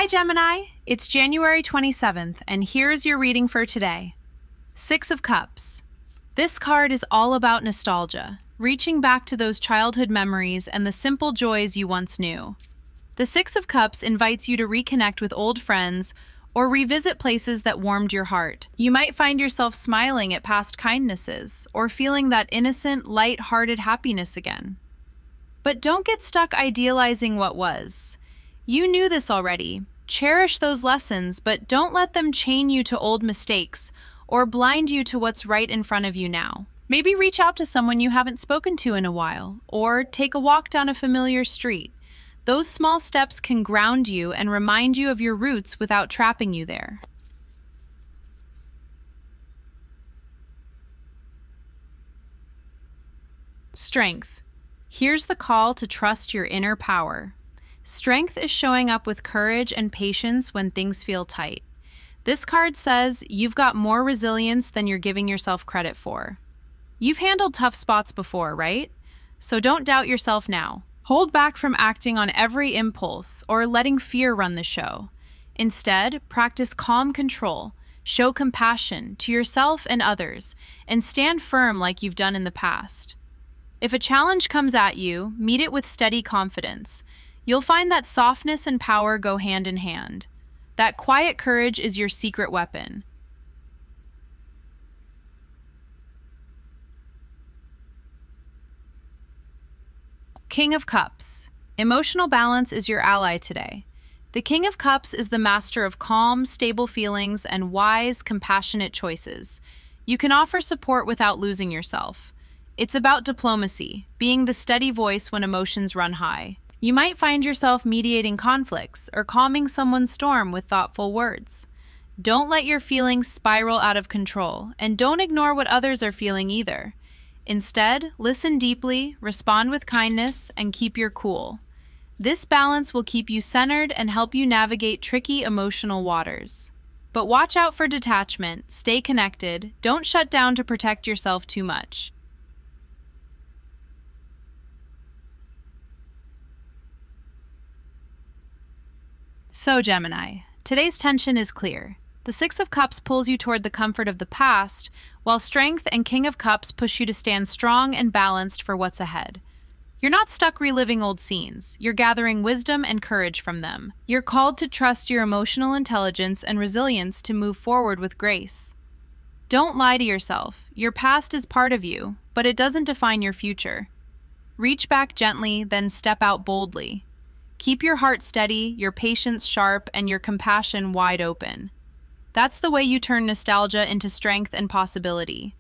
Hi Gemini, it's January 27th, and here's your reading for today. Six of Cups. This card is all about nostalgia, reaching back to those childhood memories and the simple joys you once knew. The Six of Cups invites you to reconnect with old friends or revisit places that warmed your heart. You might find yourself smiling at past kindnesses or feeling that innocent, light-hearted happiness again. But don't get stuck idealizing what was. You knew this already. Cherish those lessons, but don't let them chain you to old mistakes or blind you to what's right in front of you now. Maybe reach out to someone you haven't spoken to in a while, or take a walk down a familiar street. Those small steps can ground you and remind you of your roots without trapping you there. Strength. Here's the call to trust your inner power. Strength is showing up with courage and patience when things feel tight. This card says you've got more resilience than you're giving yourself credit for. You've handled tough spots before, right? So don't doubt yourself now. Hold back from acting on every impulse or letting fear run the show. Instead, practice calm control, show compassion to yourself and others, and stand firm like you've done in the past. If a challenge comes at you, meet it with steady confidence. You'll find that softness and power go hand in hand. That quiet courage is your secret weapon. King of Cups. Emotional balance is your ally today. The King of Cups is the master of calm, stable feelings and wise, compassionate choices. You can offer support without losing yourself. It's about diplomacy, being the steady voice when emotions run high. You might find yourself mediating conflicts or calming someone's storm with thoughtful words. Don't let your feelings spiral out of control, and don't ignore what others are feeling either. Instead, listen deeply, respond with kindness, and keep your cool. This balance will keep you centered and help you navigate tricky emotional waters. But watch out for detachment, stay connected, don't shut down to protect yourself too much. So Gemini, today's tension is clear. The Six of Cups pulls you toward the comfort of the past, while Strength and King of Cups push you to stand strong and balanced for what's ahead. You're not stuck reliving old scenes. You're gathering wisdom and courage from them. You're called to trust your emotional intelligence and resilience to move forward with grace. Don't lie to yourself. Your past is part of you, but it doesn't define your future. Reach back gently, then step out boldly. Keep your heart steady, your patience sharp, and your compassion wide open. That's the way you turn nostalgia into strength and possibility.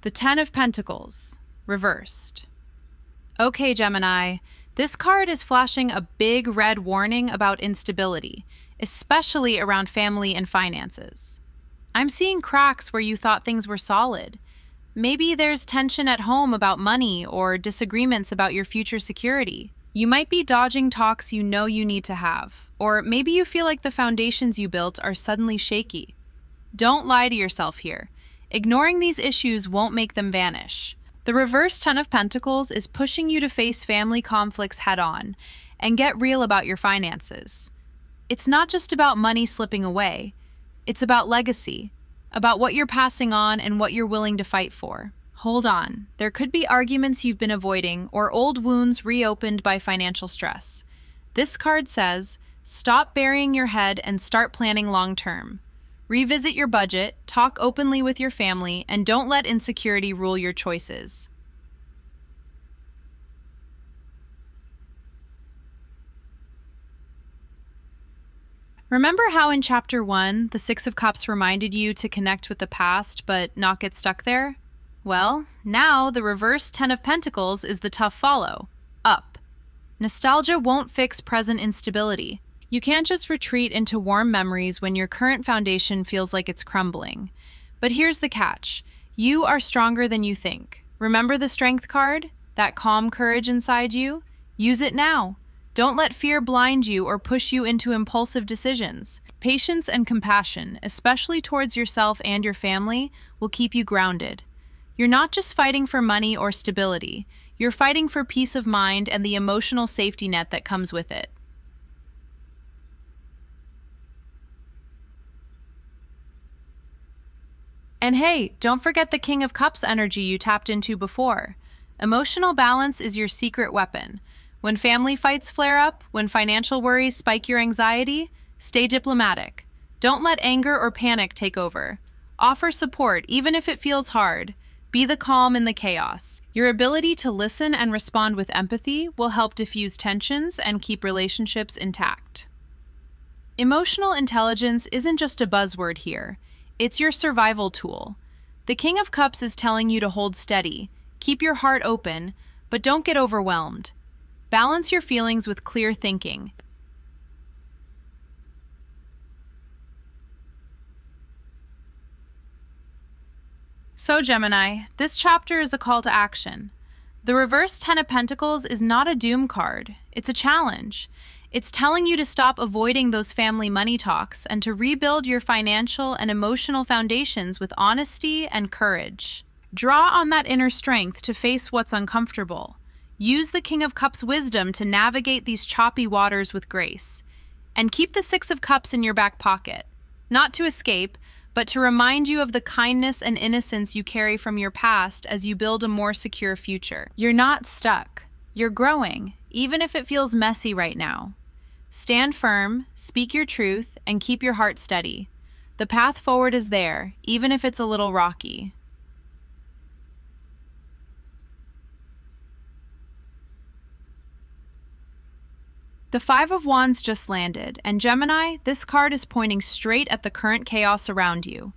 The Ten of Pentacles, reversed. Okay, Gemini, this card is flashing a big red warning about instability, especially around family and finances. I'm seeing cracks where you thought things were solid. Maybe there's tension at home about money or disagreements about your future security. You might be dodging talks you know you need to have, or maybe you feel like the foundations you built are suddenly shaky. Don't lie to yourself here. Ignoring these issues won't make them vanish. The reverse Ten of Pentacles is pushing you to face family conflicts head-on and get real about your finances. It's not just about money slipping away. It's about legacy, about what you're passing on and what you're willing to fight for. Hold on. There could be arguments you've been avoiding or old wounds reopened by financial stress. This card says, stop burying your head and start planning long-term. Revisit your budget, talk openly with your family, and don't let insecurity rule your choices. Remember how in Chapter 1, the Six of Cups reminded you to connect with the past but not get stuck there? Well, now the reverse Ten of Pentacles is the tough follow. Up. Nostalgia won't fix present instability. You can't just retreat into warm memories when your current foundation feels like it's crumbling. But here's the catch. You are stronger than you think. Remember the Strength card? That calm courage inside you? Use it now. Don't let fear blind you or push you into impulsive decisions. Patience and compassion, especially towards yourself and your family, will keep you grounded. You're not just fighting for money or stability. You're fighting for peace of mind and the emotional safety net that comes with it. And hey, don't forget the King of Cups energy you tapped into before. Emotional balance is your secret weapon. When family fights flare up, when financial worries spike your anxiety, stay diplomatic. Don't let anger or panic take over. Offer support even if it feels hard. Be the calm in the chaos. Your ability to listen and respond with empathy will help diffuse tensions and keep relationships intact. Emotional intelligence isn't just a buzzword here. It's your survival tool. The King of Cups is telling you to hold steady, keep your heart open, but don't get overwhelmed. Balance your feelings with clear thinking. So Gemini, this chapter is a call to action. The reverse Ten of Pentacles is not a doom card, it's a challenge. It's telling you to stop avoiding those family money talks and to rebuild your financial and emotional foundations with honesty and courage. Draw on that inner strength to face what's uncomfortable. Use the King of Cups wisdom to navigate these choppy waters with grace. And keep the Six of Cups in your back pocket, not to escape, but to remind you of the kindness and innocence you carry from your past as you build a more secure future. You're not stuck. You're growing, even if it feels messy right now. Stand firm, speak your truth, and keep your heart steady. The path forward is there, even if it's a little rocky. The Five of Wands just landed, and Gemini, this card is pointing straight at the current chaos around you.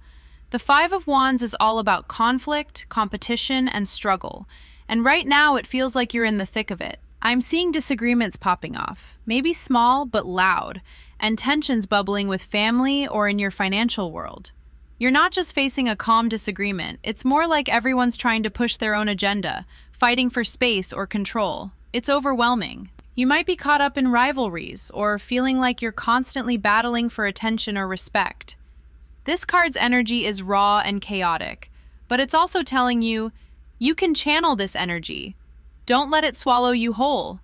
The Five of Wands is all about conflict, competition, and struggle, and right now it feels like you're in the thick of it. I'm seeing disagreements popping off, maybe small but loud, and tensions bubbling with family or in your financial world. You're not just facing a calm disagreement, it's more like everyone's trying to push their own agenda, fighting for space or control. It's overwhelming. You might be caught up in rivalries or feeling like you're constantly battling for attention or respect. This card's energy is raw and chaotic, but it's also telling you, you can channel this energy. Don't let it swallow you whole.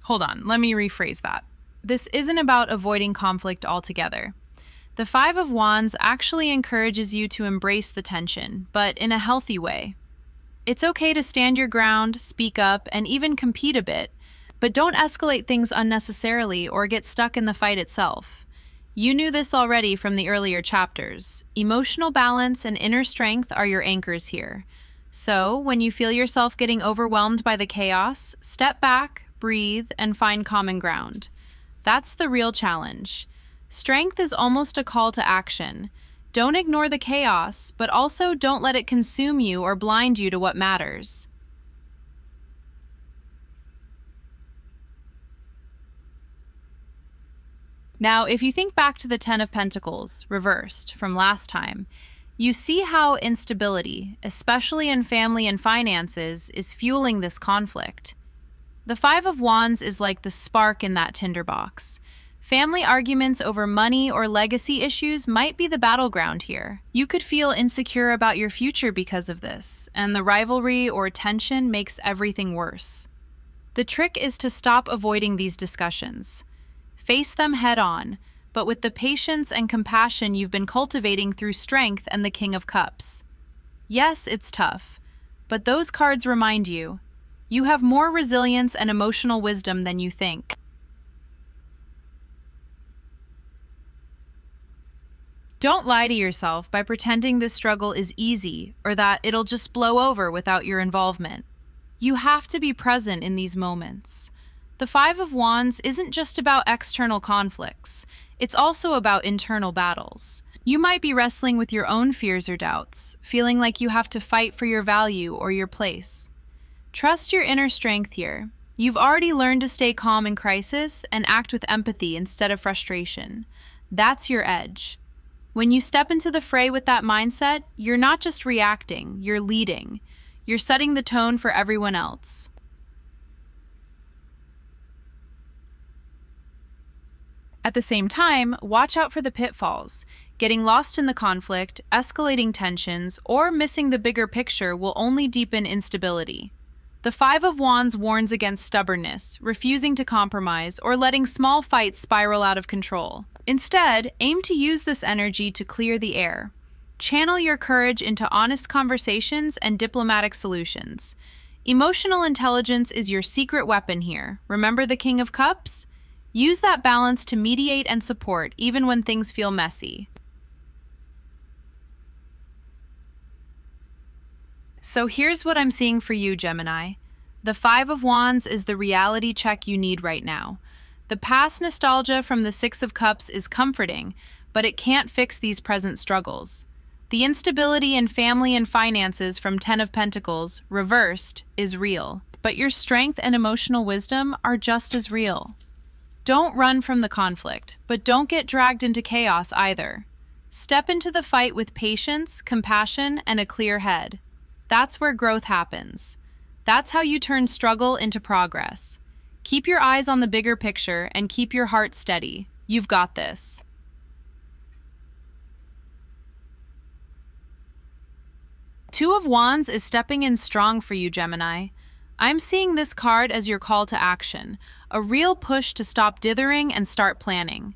Hold on, let me rephrase that. This isn't about avoiding conflict altogether. The Five of Wands actually encourages you to embrace the tension, but in a healthy way. It's okay to stand your ground, speak up, and even compete a bit, but don't escalate things unnecessarily or get stuck in the fight itself. You knew this already from the earlier chapters. Emotional balance and inner strength are your anchors here. So, when you feel yourself getting overwhelmed by the chaos, step back, breathe, and find common ground. That's the real challenge. Strength is almost a call to action. Don't ignore the chaos, but also don't let it consume you or blind you to what matters. Now, if you think back to the Ten of Pentacles, reversed, from last time, you see how instability, especially in family and finances, is fueling this conflict. The Five of Wands is like the spark in that tinderbox. Family arguments over money or legacy issues might be the battleground here. You could feel insecure about your future because of this, and the rivalry or tension makes everything worse. The trick is to stop avoiding these discussions. Face them head on, but with the patience and compassion you've been cultivating through strength and the King of Cups. Yes, it's tough, but those cards remind you, you have more resilience and emotional wisdom than you think. Don't lie to yourself by pretending this struggle is easy or that it'll just blow over without your involvement. You have to be present in these moments. The Five of Wands isn't just about external conflicts, it's also about internal battles. You might be wrestling with your own fears or doubts, feeling like you have to fight for your value or your place. Trust your inner strength here. You've already learned to stay calm in crisis and act with empathy instead of frustration. That's your edge. When you step into the fray with that mindset, you're not just reacting, you're leading. You're setting the tone for everyone else. At the same time, watch out for the pitfalls. Getting lost in the conflict, escalating tensions, or missing the bigger picture will only deepen instability. The Five of Wands warns against stubbornness, refusing to compromise, or letting small fights spiral out of control. Instead, aim to use this energy to clear the air. Channel your courage into honest conversations and diplomatic solutions. Emotional intelligence is your secret weapon here. Remember the King of Cups? Use that balance to mediate and support, even when things feel messy. So here's what I'm seeing for you, Gemini. The Five of Wands is the reality check you need right now. The past nostalgia from the Six of Cups is comforting, but it can't fix these present struggles. The instability in family and finances from Ten of Pentacles, reversed, is real, but your strength and emotional wisdom are just as real. Don't run from the conflict, but don't get dragged into chaos either. Step into the fight with patience, compassion, and a clear head. That's where growth happens. That's how you turn struggle into progress. Keep your eyes on the bigger picture and keep your heart steady. You've got this. Two of Wands is stepping in strong for you, Gemini. I'm seeing this card as your call to action, a real push to stop dithering and start planning.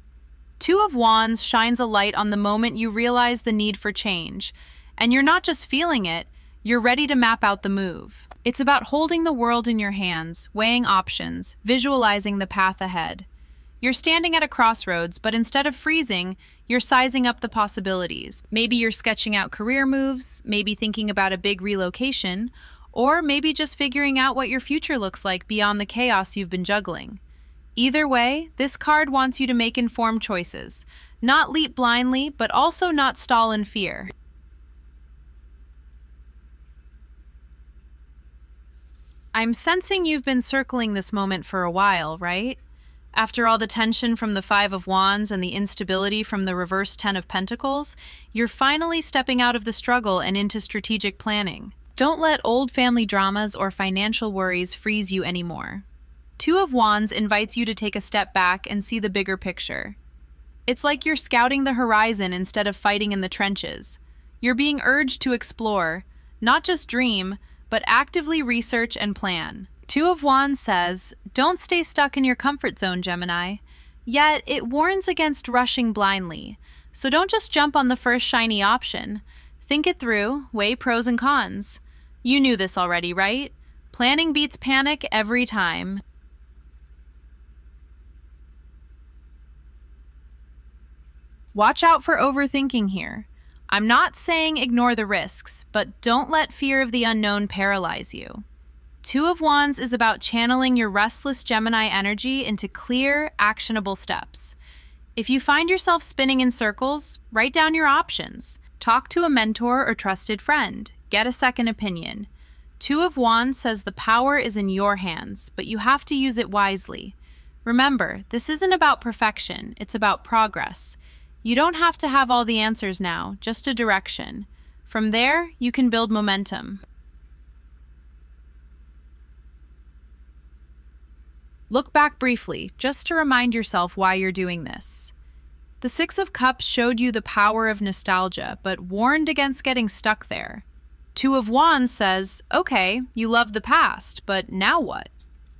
Two of Wands shines a light on the moment you realize the need for change, and you're not just feeling it, you're ready to map out the move. It's about holding the world in your hands, weighing options, visualizing the path ahead. You're standing at a crossroads, but instead of freezing, you're sizing up the possibilities. Maybe you're sketching out career moves, maybe thinking about a big relocation, or maybe just figuring out what your future looks like beyond the chaos you've been juggling. Either way, this card wants you to make informed choices, not leap blindly, but also not stall in fear. I'm sensing you've been circling this moment for a while, right? After all the tension from the Five of Wands and the instability from the reverse Ten of Pentacles, you're finally stepping out of the struggle and into strategic planning. Don't let old family dramas or financial worries freeze you anymore. Two of Wands invites you to take a step back and see the bigger picture. It's like you're scouting the horizon instead of fighting in the trenches. You're being urged to explore, not just dream, but actively research and plan. Two of Wands says, don't stay stuck in your comfort zone, Gemini. Yet, it warns against rushing blindly. So don't just jump on the first shiny option. Think it through, weigh pros and cons. You knew this already, right? Planning beats panic every time. Watch out for overthinking here. I'm not saying ignore the risks, but don't let fear of the unknown paralyze you. Two of Wands is about channeling your restless Gemini energy into clear, actionable steps. If you find yourself spinning in circles, write down your options. Talk to a mentor or trusted friend. Get a second opinion. Two of Wands says the power is in your hands, but you have to use it wisely. Remember, this isn't about perfection, it's about progress. You don't have to have all the answers now, just a direction. From there, you can build momentum. Look back briefly, just to remind yourself why you're doing this. The Six of Cups showed you the power of nostalgia, but warned against getting stuck there. Two of Wands says, okay, you love the past, but now what?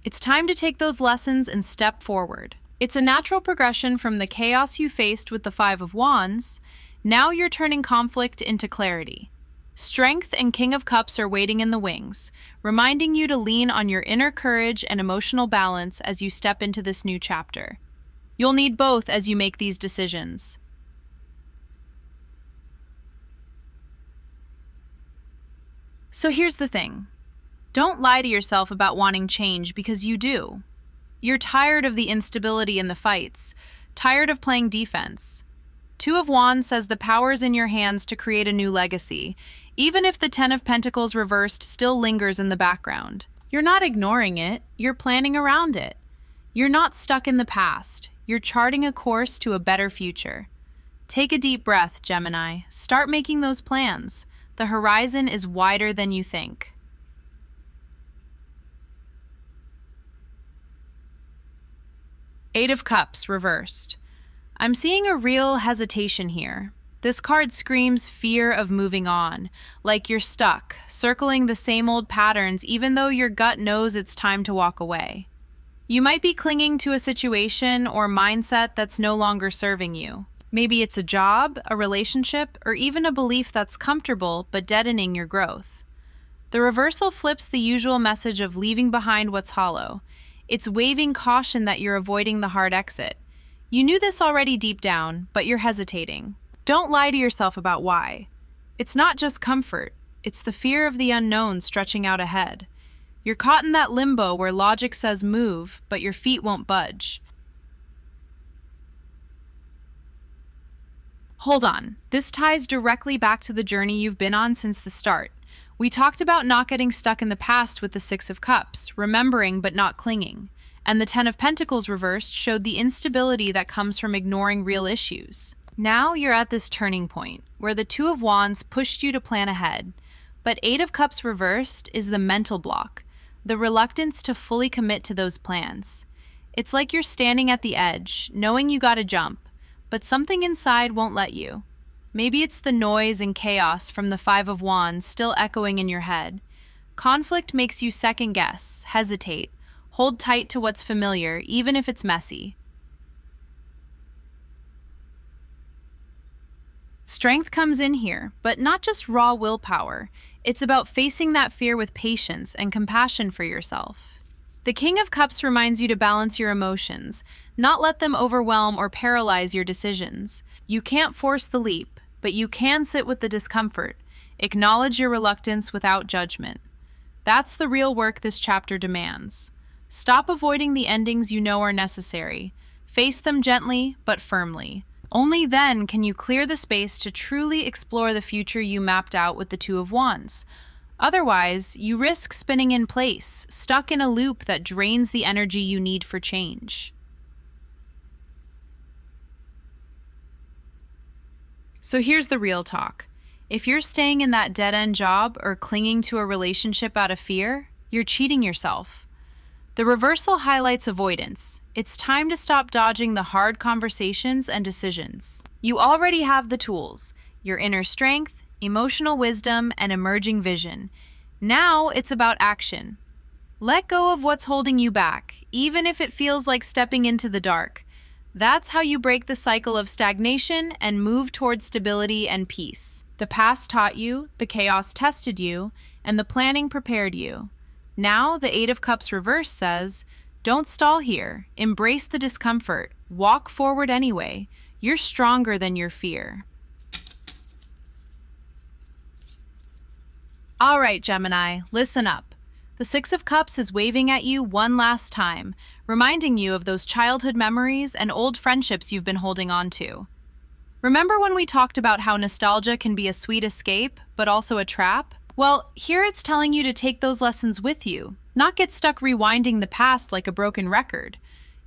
It's time to take those lessons and step forward. It's a natural progression from the chaos you faced with the Five of Wands. Now you're turning conflict into clarity. Strength and King of Cups are waiting in the wings, reminding you to lean on your inner courage and emotional balance as you step into this new chapter. You'll need both as you make these decisions. So here's the thing. Don't lie to yourself about wanting change because you do. You're tired of the instability in the fights, tired of playing defense. Two of Wands says the power's in your hands to create a new legacy, even if the Ten of Pentacles reversed still lingers in the background. You're not ignoring it, you're planning around it. You're not stuck in the past, you're charting a course to a better future. Take a deep breath, Gemini. Start making those plans. The horizon is wider than you think. Eight of Cups reversed. I'm seeing a real hesitation here. This card screams fear of moving on, like you're stuck, circling the same old patterns even though your gut knows it's time to walk away. You might be clinging to a situation or mindset that's no longer serving you. Maybe it's a job, a relationship, or even a belief that's comfortable but deadening your growth. The reversal flips the usual message of leaving behind what's hollow. It's waving caution that you're avoiding the hard exit. You knew this already deep down, but you're hesitating. Don't lie to yourself about why. It's not just comfort, it's the fear of the unknown stretching out ahead. You're caught in that limbo where logic says move, but your feet won't budge. Hold on, this ties directly back to the journey you've been on since the start. We talked about not getting stuck in the past with the Six of Cups, remembering but not clinging. And the Ten of Pentacles reversed showed the instability that comes from ignoring real issues. Now you're at this turning point, where the Two of Wands pushed you to plan ahead. But Eight of Cups reversed is the mental block, the reluctance to fully commit to those plans. It's like you're standing at the edge, knowing you gotta jump, but something inside won't let you. Maybe it's the noise and chaos from the Five of Wands still echoing in your head. Conflict makes you second guess, hesitate, hold tight to what's familiar, even if it's messy. Strength comes in here, but not just raw willpower. It's about facing that fear with patience and compassion for yourself. The King of Cups reminds you to balance your emotions, not let them overwhelm or paralyze your decisions. You can't force the leap, but you can sit with the discomfort. Acknowledge your reluctance without judgment. That's the real work this chapter demands. Stop avoiding the endings you know are necessary. Face them gently, but firmly. Only then can you clear the space to truly explore the future you mapped out with the Two of Wands. Otherwise, you risk spinning in place, stuck in a loop that drains the energy you need for change. So here's the real talk. If you're staying in that dead-end job or clinging to a relationship out of fear, you're cheating yourself. The reversal highlights avoidance. It's time to stop dodging the hard conversations and decisions. You already have the tools, your inner strength, emotional wisdom, and emerging vision. Now it's about action. Let go of what's holding you back, even if it feels like stepping into the dark. That's how you break the cycle of stagnation and move towards stability and peace. The past taught you, the chaos tested you, and the planning prepared you. Now, the Eight of Cups reverse says, don't stall here. Embrace the discomfort. Walk forward anyway. You're stronger than your fear. All right, Gemini, listen up. The Six of Cups is waving at you one last time, reminding you of those childhood memories and old friendships you've been holding on to. Remember when we talked about how nostalgia can be a sweet escape, but also a trap? Well, here it's telling you to take those lessons with you, not get stuck rewinding the past like a broken record.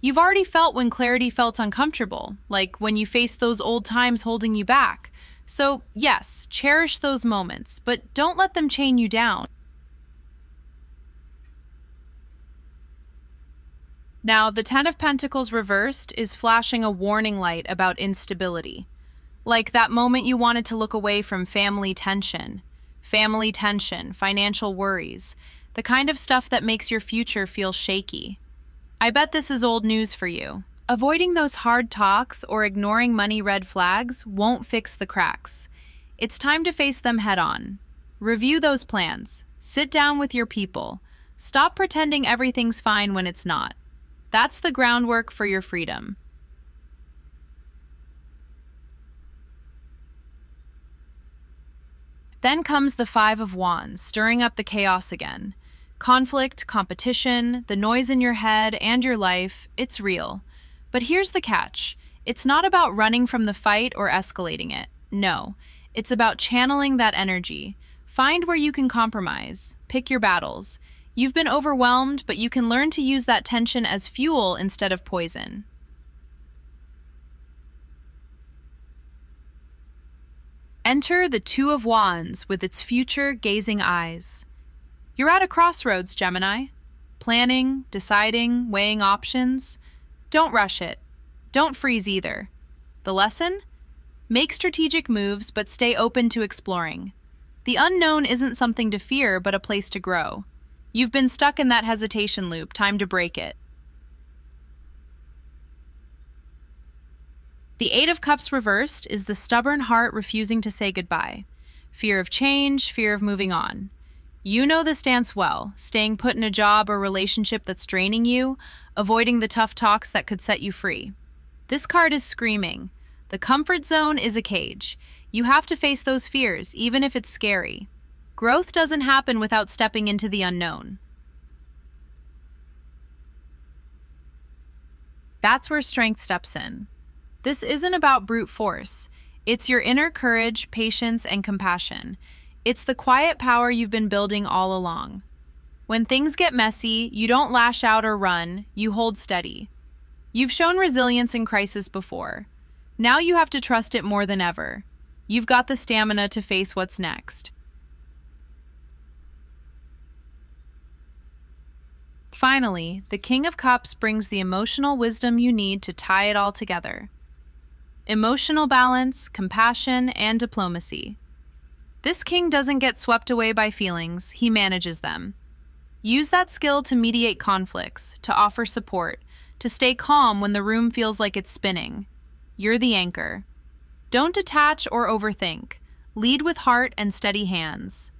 You've already felt when clarity felt uncomfortable, like when you faced those old times holding you back. So, yes, cherish those moments, but don't let them chain you down. Now, the Ten of Pentacles reversed is flashing a warning light about instability. Like that moment you wanted to look away from family tension, financial worries, the kind of stuff that makes your future feel shaky. I bet this is old news for you. Avoiding those hard talks or ignoring money red flags won't fix the cracks. It's time to face them head on. Review those plans. Sit down with your people. Stop pretending everything's fine when it's not. That's the groundwork for your freedom. Then comes the Five of Wands, stirring up the chaos again. Conflict, competition, the noise in your head and your life, it's real. But here's the catch. It's not about running from the fight or escalating it. No, it's about channeling that energy. Find where you can compromise. Pick your battles. You've been overwhelmed, but you can learn to use that tension as fuel instead of poison. Enter the Two of Wands with its future-gazing eyes. You're at a crossroads, Gemini. Planning, deciding, weighing options. Don't rush it. Don't freeze either. The lesson? Make strategic moves, but stay open to exploring. The unknown isn't something to fear, but a place to grow. You've been stuck in that hesitation loop, time to break it. The Eight of Cups reversed is the stubborn heart refusing to say goodbye. Fear of change, fear of moving on. You know this dance well, staying put in a job or relationship that's draining you, avoiding the tough talks that could set you free. This card is screaming. The comfort zone is a cage. You have to face those fears, even if it's scary. Growth doesn't happen without stepping into the unknown. That's where strength steps in. This isn't about brute force. It's your inner courage, patience, and compassion. It's the quiet power you've been building all along. When things get messy, you don't lash out or run, you hold steady. You've shown resilience in crisis before. Now you have to trust it more than ever. You've got the stamina to face what's next. Finally, the King of Cups brings the emotional wisdom you need to tie it all together. Emotional balance, compassion, and diplomacy. This king doesn't get swept away by feelings, he manages them. Use that skill to mediate conflicts, to offer support, to stay calm when the room feels like it's spinning. You're the anchor. Don't detach or overthink. Lead with heart and steady hands.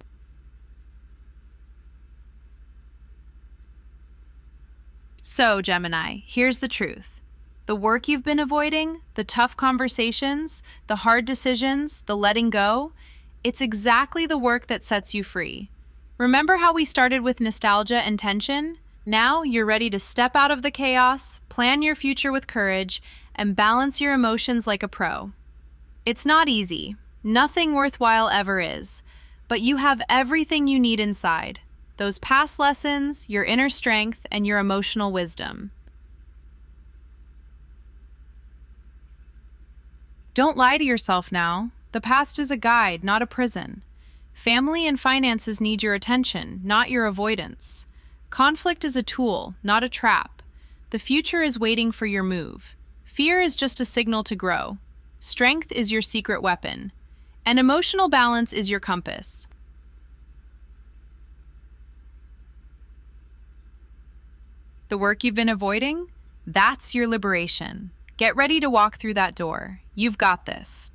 So, Gemini, here's the truth. The work you've been avoiding, the tough conversations, the hard decisions, the letting go, it's exactly the work that sets you free. Remember how we started with nostalgia and tension? Now you're ready to step out of the chaos, plan your future with courage, and balance your emotions like a pro. It's not easy. Nothing worthwhile ever is. But you have everything you need inside. Those past lessons, your inner strength, and your emotional wisdom. Don't lie to yourself now. The past is a guide, not a prison. Family and finances need your attention, not your avoidance. Conflict is a tool, not a trap. The future is waiting for your move. Fear is just a signal to grow. Strength is your secret weapon. And emotional balance is your compass. The work you've been avoiding? That's your liberation. Get ready to walk through that door. You've got this.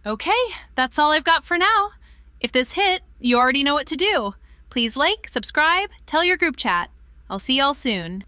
Okay, that's all I've got for now. If this hit, you already know what to do. Please like, subscribe, tell your group chat. I'll see y'all soon.